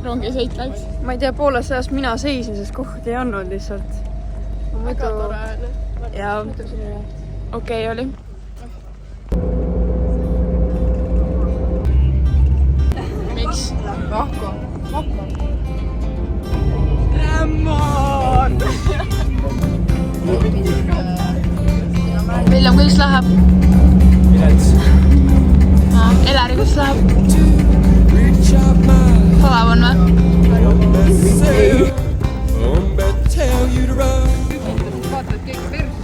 rongisõit läks. Ma ei tea, pooles ajast mina seisin, sest kohti ei olnud lihtsalt. Väga tore. Jaa. Okei oli. Miks? Vahko. Rämmon! Villam, kuidas läheb? Vilets. Elari, kuidas läheb? Põlev on või? Vaatad kõik virst.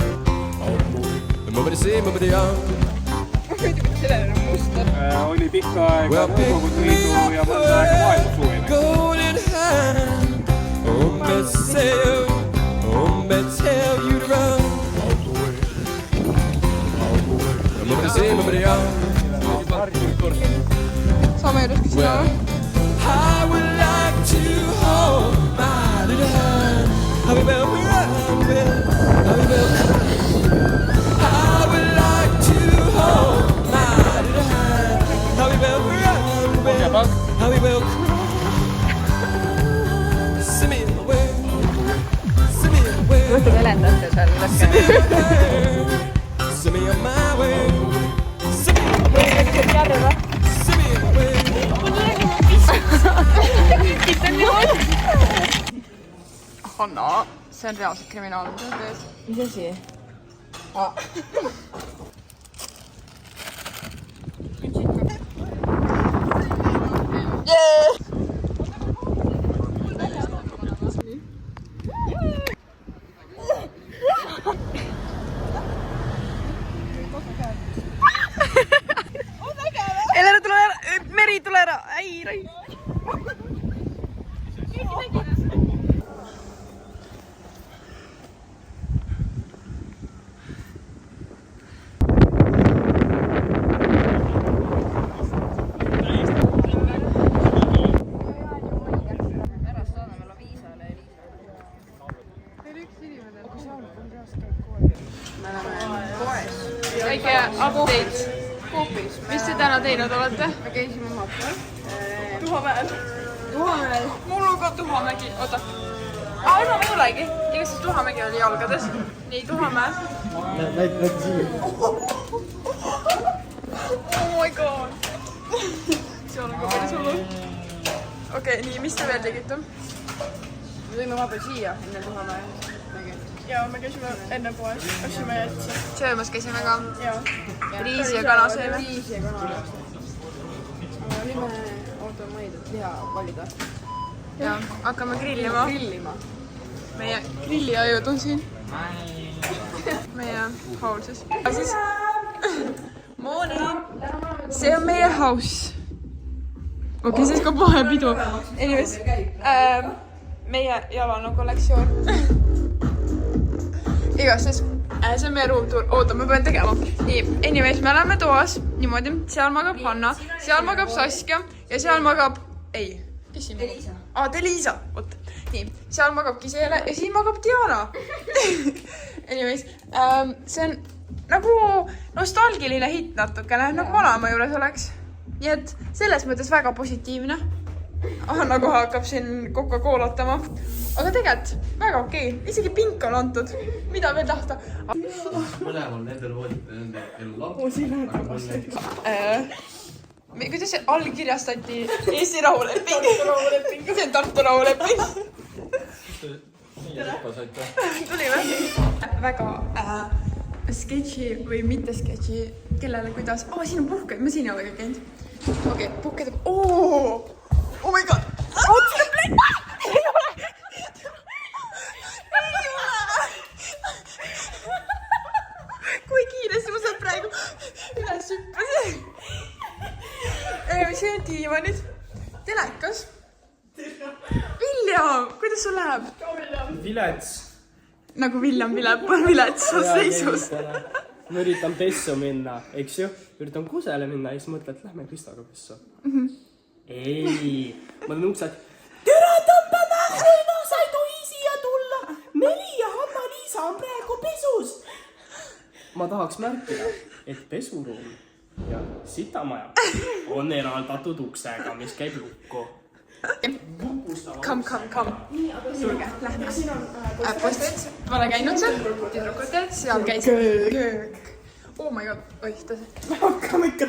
Sellele on musta. Oli pikka aega Nõukogude Liidu ja mõnda aega maailmasuuline. Saame järjest küsida või? Võttu helendate seal lõkke. Hanna, see on reaalselt kriminaal. Mis asi? Elena, tule ära! Meri, tule ära! Ei, Rai! Väike update. Mis te täna teinud olete? Me käisime matkal. Tuhamäel. Tuhamäel. Mul on ka Tuhamägi. Oota. Enam ei olegi. Igatahes Tuhamägi oli jalgades. Nii, Tuhamäel. Näid siin. Oh my god. See on ka päris hullu. Okei, nii, mis te veel tegite? Me tõime vahepeal siia enne Tuhamäel. Ja me käisime enne poes, ostsime jätsi. Söömas käisime ka. Ja. Riisi ja kana sööme. Riisi ja kana. Aga olime ootame liha valida. Ja, hakkame grillima. Meie grilliajud on siin. Meie houses. Ja siis... Morning! See on meie house. Okei, siis ka vahepidu. Anyways, meie jalanu kollektsioon. Igastahes, see on meie ruumtuur. Oota, ma pean tegema. Nii, anyways, me oleme toas. Niimoodi, seal magab Hanna, seal magab Saskia ja seal magab... Ei, kes siin magab? Delisa. Delisa, vot. Nii, seal magab Gisele ja siin magab Diana. Anyways, see on nagu nostalgiline hitt natukene, nagu vanaema juures oleks. Nii et selles mõttes väga positiivne. Hanna kohe hakkab siin Coca-Colatama. Aga tegelikult väga okei. Isegi pink on antud. Mida veel tahta? Mõlemal nendel vooditel nende elu lapp. Kuidas see allkirjastati Eesti rahuleping? See on Tartu rahuleping. Tuli või? Väga sketši või mitte sketši. Kellele kuidas? Siin on puhked. Ma siin ei ole käinud. Okei, puhked. Oh my god. Ei ole. Kui kiiresti ma sealt praegu üles hüppasin. See on diivanid. Telekas. Villam, kuidas sul läheb? Vilets. Nagu Villam Vilep on vilets seisus. Ma üritan pessu minna, eks ju? Üritan kusele minna ja siis mõtled, et lähme Kristaga pessu. Ei, ma teen uksed. Türa tõmba nahku, sa ei tohi siia tulla. Meli ja Hanna-Liisa on praegu pesus. Ma tahaks märkida, et pesuruum ja sitamaja on eraldatud uksega, mis käib lukku. Come. Tulge, lähme. Postet, pole käinud seal, tüdrukutel, seal käis köök. Oh my god, oih, Hakkame ikka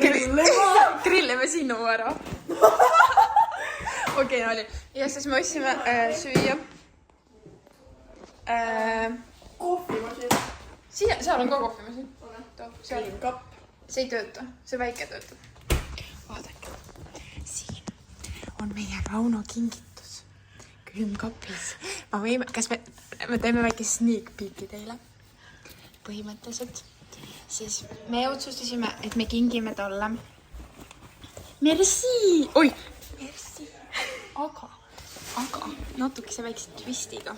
grillime sinu ära. Okei, nali. Ja siis me ostsime süüa. Kohvimasin. Seal on ka kohvimasin. Seal Kapp. see ei tööta, see väike töötab. Vaadake, siin on meie Rauno kingitus külmkapis. Kas me teeme väike sneak peek'i teile? Põhimõtteliselt. Siis me otsustasime, et me kingime talle. Merci! Oi! Merci! Aga natukese väikse twistiga.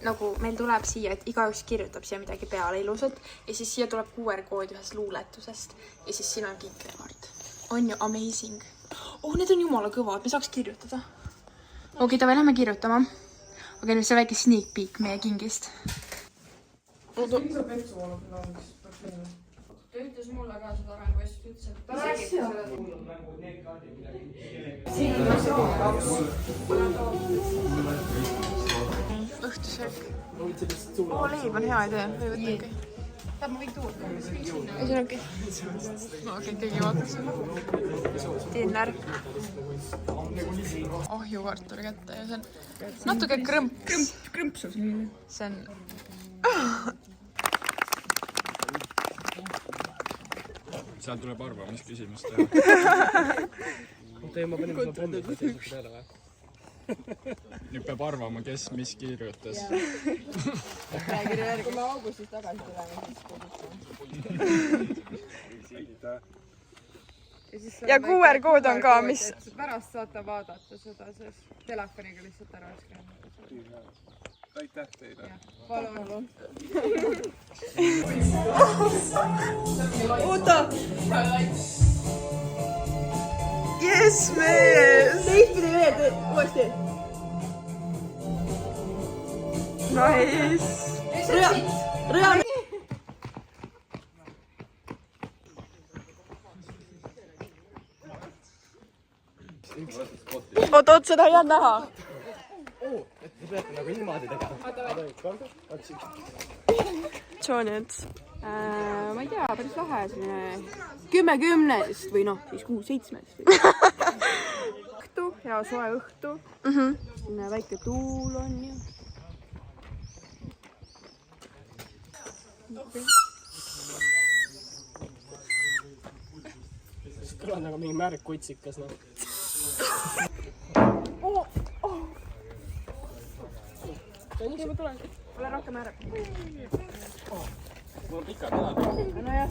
Nagu meil tuleb siia, et igaüks kirjutab siia midagi peale ilusat ja siis siia tuleb QR-kood ühest luuletusest ja siis siin on kinkekaart. On ju amazing. Oh, need on jumala kõvad, me saaks kirjutada. Okei, ta lähme kirjutama. Okei, nüüd see väike sneak peek meie kingist. Ta ütles mulle ka seda arenguasjast, ütles, et ta räägib Õhtusöök. Leib on hea idee, või võtta ikka. Tahab ma kõik tuua? Ei, see on okei. No okei, keegi vaatas. Dinner. Ahjukartuli kätte ja see on natuke krõmpsus. See on... Seal tuleb arvamisküsimust teha. Ma panin sulle pommi peale või? Nüüd peab arvama, kes mis kirjutas. kui me augustis tagasi tuleme, siis Ja QR-kood on ka, mis... Pärast saate vaadata seda, sest telefoniga lihtsalt ära skännida. Aitäh teile. Palun. Oota! Yes, mees! Teistpidi veel, uuesti. Nice! Rõa! Oot, seda ei jäänud näha. Te peate nagu niimoodi tegema. Jonet. Ma ei tea, päris lahe selline 10-10-st või noh, siis 6-7-st. Õhtu, hea soe õhtu. Selline väike tuul on ju. Kõlad nagu mingi märk kutsikas, noh. Ole rohkem ära. Mul on pikad jalad. Nojah.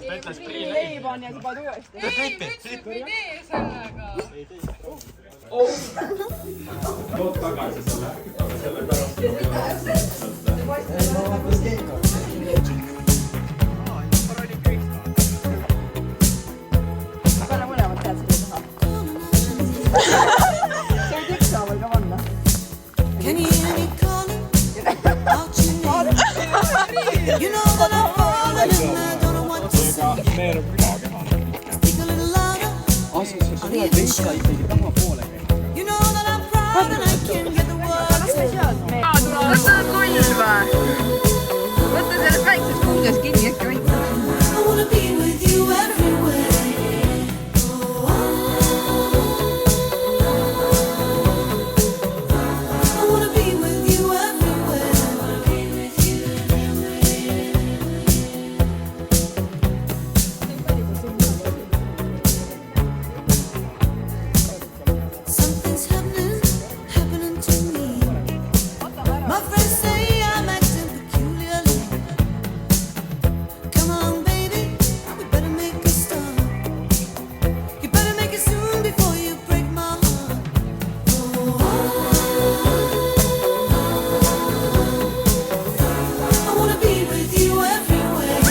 Ta ütles Leib on ja sa paned uuesti. Ei, mütsid või tee sellega. tood tagasi selle pärast. Pane mõlemad käed selle taha. See on tükshaaval ka panna. Can you hear me calling out your name? You know that I'm falling and I don't know what to say. Speak a little louder. I need to show. You know that I'm proud and I can't get the words out. Võta kull või? Võta sellest väiksest kuldest kinni, äkki võita. I wanna be with you everywhere. I wanna be with you everywhere. Something's happening to me. My friends say I'm acting peculiarly. Come on, baby, we better make a start. You better make it soon before you break my heart. I wanna be with you everywhere.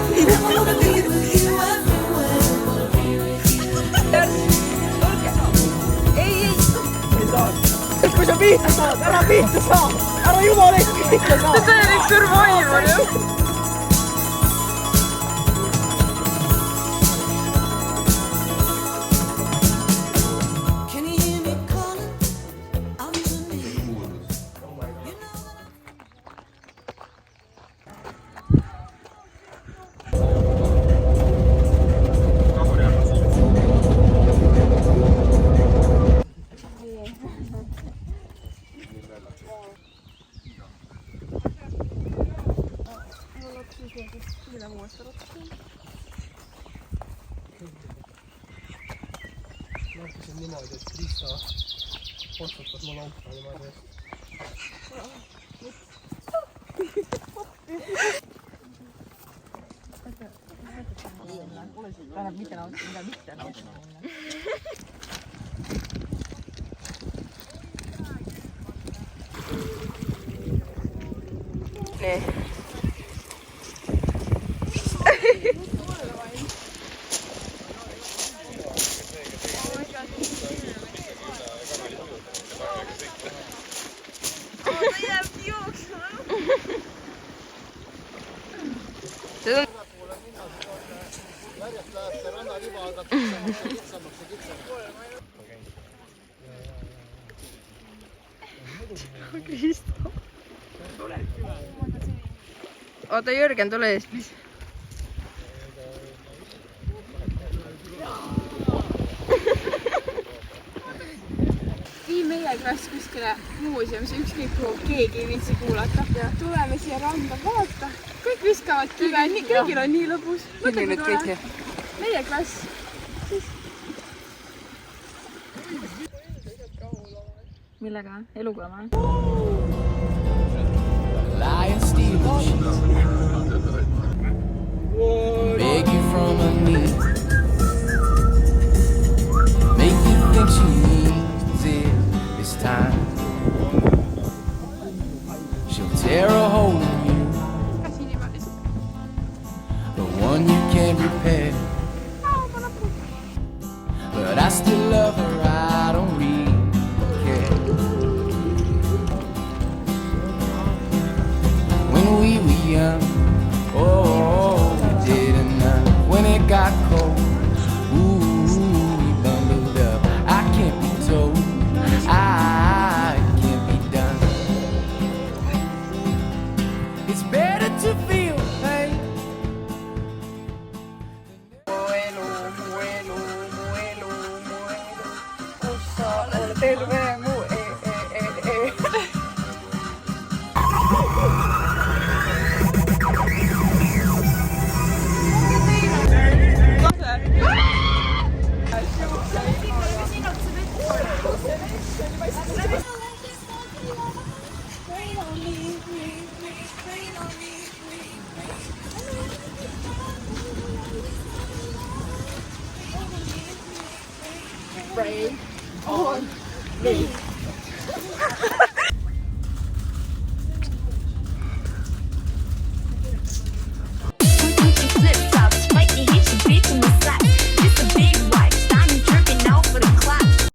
I wanna be with you everywhere. Kui sa pihta saad, ära pihta saa! Ära jumala eest pihta saa! See on üks survival, jah. mõtlesin niimoodi, et Kristo otsustas mulle auto niimoodi. nii. oota, Jürgen, tule eest. vii meie klass kuskile muuseumisse, ükskõik kuhu, keegi ei viitsi kuulata. tuleme siia randa, vaata, kõik viskavad kive, kõigil on nii lõbus. meie klass. millega? eluga või? Lying steel sheets. Beg you from her knees. Make you think she needs it this time. She'll tear a hole in you, the one you can't repair. But I still love her, I don't really care. When we were young, oh, we did enough. When it got cold, ooh, we bundled up. I can't be told, I can't be done. It's better to feel pain. Rain on me.